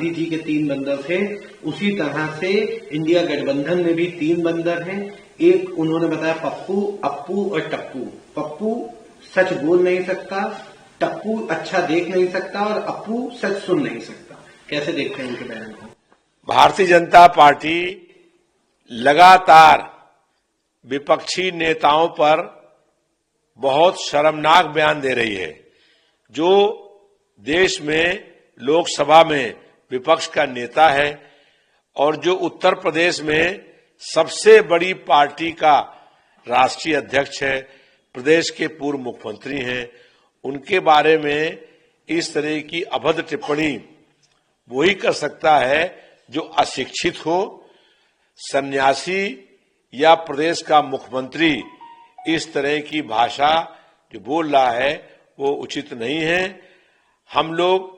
गांधी जी के 3 बंदर थे, उसी तरह से इंडिया गठबंधन में भी 3 बंदर हैं। एक उन्होंने बताया पप्पू, अप्पू और टप्पू। पप्पू सच बोल नहीं सकता, टप्पू अच्छा देख नहीं सकता और अप्पू सच सुन नहीं सकता। कैसे देखते हैं इनके बयान को? भारतीय जनता पार्टी लगातार विपक्षी नेताओं पर बहुत शर्मनाक बयान दे रही है। जो देश में लोकसभा में विपक्ष का नेता है और जो उत्तर प्रदेश में सबसे बड़ी पार्टी का राष्ट्रीय अध्यक्ष है, प्रदेश के पूर्व मुख्यमंत्री हैं, उनके बारे में इस तरह की अभद्र टिप्पणी वही कर सकता है जो अशिक्षित हो। सन्यासी या प्रदेश का मुख्यमंत्री इस तरह की भाषा जो बोल रहा है वो उचित नहीं है। हम लोग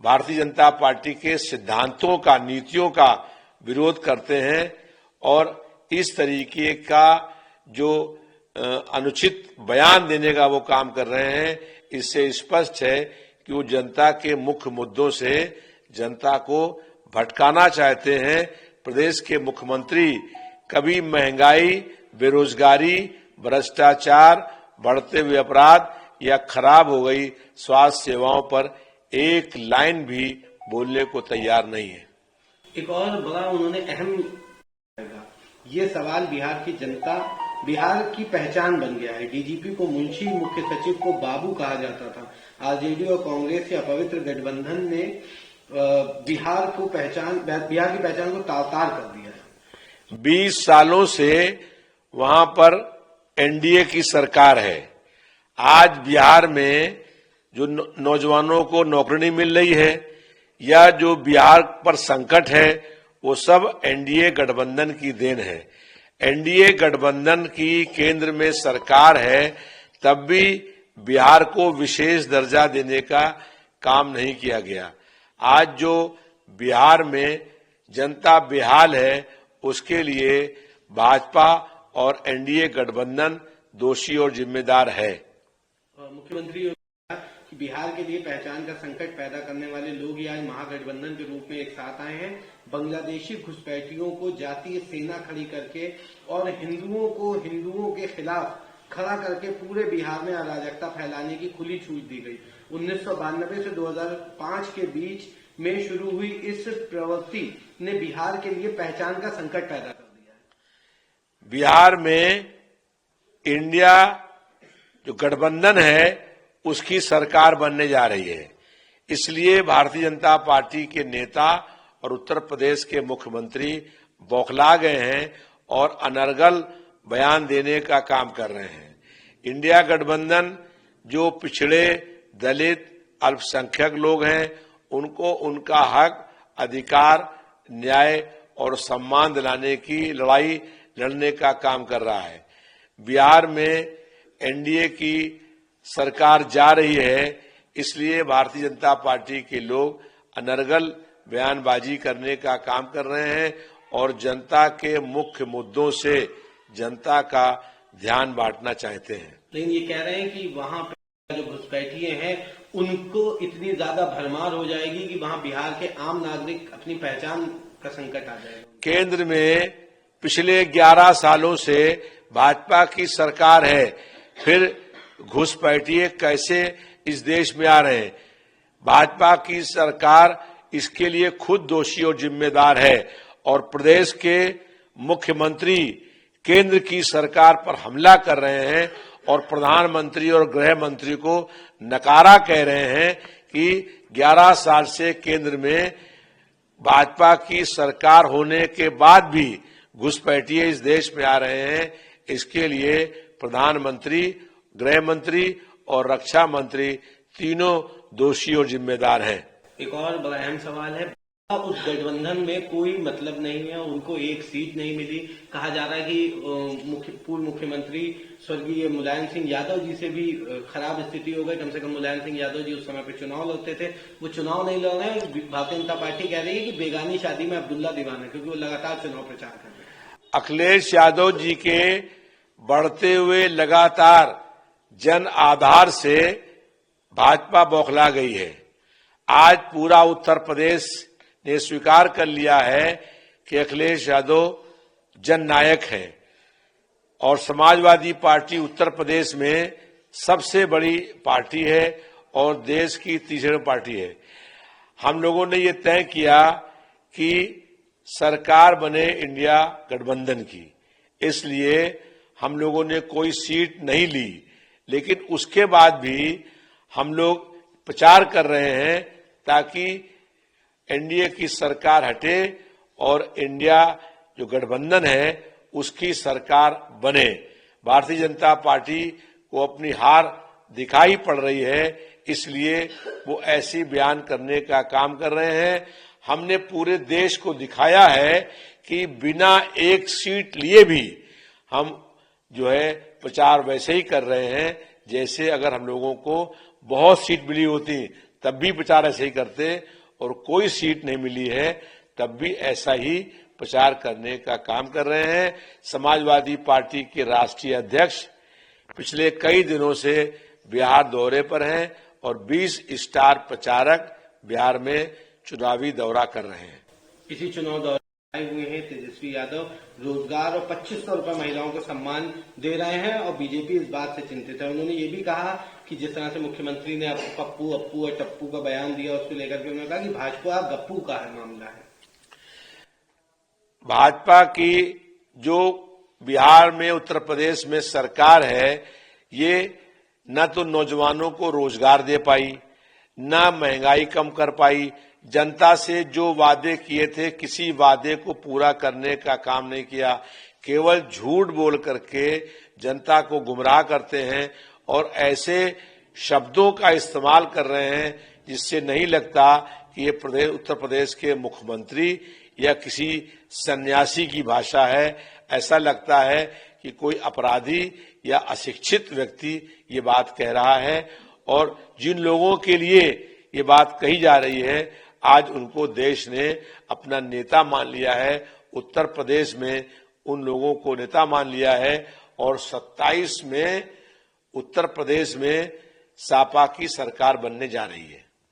भारतीय जनता पार्टी के सिद्धांतों का, नीतियों का विरोध करते हैं और इस तरीके का जो अनुचित बयान देने का वो काम कर रहे हैं, इससे स्पष्ट है कि वो जनता के मुख्य मुद्दों से जनता को भटकाना चाहते हैं। प्रदेश के मुख्यमंत्री कभी महंगाई, बेरोजगारी, भ्रष्टाचार, बढ़ते हुए अपराध या खराब हो गई स्वास्थ्य सेवाओं पर एक लाइन भी बोलने को तैयार नहीं है। एक और बड़ा उन्होंने अहम ये सवाल, बिहार की जनता बिहार की पहचान बन गया है। डीजीपी को मुंशी, मुख्य सचिव को बाबू कहा जाता था। आरजेडी और कांग्रेस के अपवित्र गठबंधन ने बिहार की पहचान को तार कर दिया है। 20 सालों से वहां पर एनडीए की सरकार है। आज बिहार में जो नौजवानों को नौकरी नहीं मिल रही है या जो बिहार पर संकट है, वो सब एनडीए गठबंधन की देन है। एनडीए गठबंधन की केंद्र में सरकार है, तब भी बिहार को विशेष दर्जा देने का काम नहीं किया गया। आज जो बिहार में जनता बेहाल है, उसके लिए भाजपा और एनडीए गठबंधन दोषी और जिम्मेदार है। मुख्यमंत्री ने कहा कि बिहार के लिए पहचान का संकट पैदा करने वाले लोग ही आज महागठबंधन के रूप में एक साथ आए हैं। बांग्लादेशी घुसपैठियों को जातीय सेना खड़ी करके और हिंदुओं के खिलाफ खड़ा करके पूरे बिहार में अराजकता फैलाने की खुली छूट दी गई। 1992 से 2005 के बीच में शुरू हुई इस प्रवृत्ति ने बिहार के लिए पहचान का संकट पैदा कर दिया है। बिहार में इंडिया जो गठबंधन है उसकी सरकार बनने जा रही है। इसलिए भारतीय जनता पार्टी के नेता और उत्तर प्रदेश के मुख्यमंत्री बौखला गए हैं और अनर्गल बयान देने का काम कर रहे हैं। इंडिया गठबंधन जो पिछड़े, दलित, अल्पसंख्यक लोग हैं, उनको उनका हक, अधिकार, न्याय और सम्मान दिलाने की लड़ाई लड़ने का काम कर रहा है। बिहार में एनडीए की सरकार जा रही है, इसलिए भारतीय जनता पार्टी के लोग अनर्गल बयानबाजी करने का काम कर रहे हैं और जनता के मुख्य मुद्दों से जनता का ध्यान बांटना चाहते हैं। लेकिन ये कह रहे हैं कि वहां पे जो घुसपैठिए हैं उनको इतनी ज्यादा भरमार हो जाएगी कि वहां बिहार के आम नागरिक अपनी पहचान का संकट आ जाएगा। केंद्र में पिछले 11 सालों से भाजपा की सरकार है, फिर घुसपैठिए कैसे इस देश में आ रहे हैं? भाजपा की सरकार इसके लिए खुद दोषी और जिम्मेदार है और प्रदेश के मुख्यमंत्री केंद्र की सरकार पर हमला कर रहे हैं और प्रधानमंत्री और गृह मंत्री को नकारा कह रहे हैं कि 11 साल से केंद्र में भाजपा की सरकार होने के बाद भी घुसपैठिए इस देश में आ रहे हैं। इसके लिए प्रधानमंत्री, गृह मंत्री और रक्षा मंत्री तीनों दोषी और जिम्मेदार हैं। एक और बड़ा अहम सवाल है, उस गठबंधन में कोई मतलब नहीं है, उनको एक सीट नहीं मिली। कहा जा रहा है कि पूर्व मुख्यमंत्री स्वर्गीय मुलायम सिंह यादव जी से भी खराब स्थिति हो गई। कम से कम मुलायम सिंह यादव जी उस समय पे चुनाव लड़ते थे, वो चुनाव नहीं लड़ रहे हैं। भारतीय जनता पार्टी कह रही है कि बेगानी शादी में अब्दुल्ला दीवाना, क्योंकि वो लगातार चुनाव प्रचार कर रहे हैं। अखिलेश यादव जी के बढ़ते हुए लगातार जन आधार से भाजपा बौखला गई है। आज पूरा उत्तर प्रदेश ने स्वीकार कर लिया है कि अखिलेश यादव जननायक है और समाजवादी पार्टी उत्तर प्रदेश में सबसे बड़ी पार्टी है और देश की तीसरी पार्टी है। हम लोगों ने ये तय किया कि सरकार बने इंडिया गठबंधन की, इसलिए हम लोगों ने कोई सीट नहीं ली, लेकिन उसके बाद भी हम लोग प्रचार कर रहे हैं ताकि एनडीए की सरकार हटे और इंडिया जो गठबंधन है उसकी सरकार बने। भारतीय जनता पार्टी को अपनी हार दिखाई पड़ रही है, इसलिए वो ऐसी बयान करने का काम कर रहे हैं। हमने पूरे देश को दिखाया है कि बिना एक सीट लिए भी हम जो है प्रचार वैसे ही कर रहे हैं जैसे अगर हम लोगों को बहुत सीट मिली होती तब भी प्रचार ऐसे ही करते, और कोई सीट नहीं मिली है तब भी ऐसा ही प्रचार करने का काम कर रहे हैं। समाजवादी पार्टी के राष्ट्रीय अध्यक्ष पिछले कई दिनों से बिहार दौरे पर हैं और 20 स्टार प्रचारक बिहार में चुनावी दौरा कर रहे हैं। इसी चुनाव दौरे आए हुए हैं तेजस्वी यादव रोजगार और 2500 रुपए महिलाओं को सम्मान दे रहे हैं और बीजेपी इस बात से चिंतित है। उन्होंने ये भी कहा कि जिस तरह से मुख्यमंत्री ने पप्पू अप्पू और टप्पू का बयान दिया उसको लेकर के उन्होंने कहा कि भाजपा गप्पू का है मामला है। भाजपा की जो बिहार में उत्तर प्रदेश में सरकार है ये न तो नौजवानों को रोजगार दे पाई, न महंगाई कम कर पाई, जनता से जो वादे किए थे किसी वादे को पूरा करने का काम नहीं किया, केवल झूठ बोल करके जनता को गुमराह करते हैं और ऐसे शब्दों का इस्तेमाल कर रहे हैं जिससे नहीं लगता कि ये उत्तर प्रदेश के मुख्यमंत्री या किसी सन्यासी की भाषा है। ऐसा लगता है कि कोई अपराधी या अशिक्षित व्यक्ति ये बात कह रहा है, और जिन लोगों के लिए ये बात कही जा रही है आज उनको देश ने अपना नेता मान लिया है। उत्तर प्रदेश में उन लोगों को नेता मान लिया है और 27 में उत्तर प्रदेश में सपा की सरकार बनने जा रही है।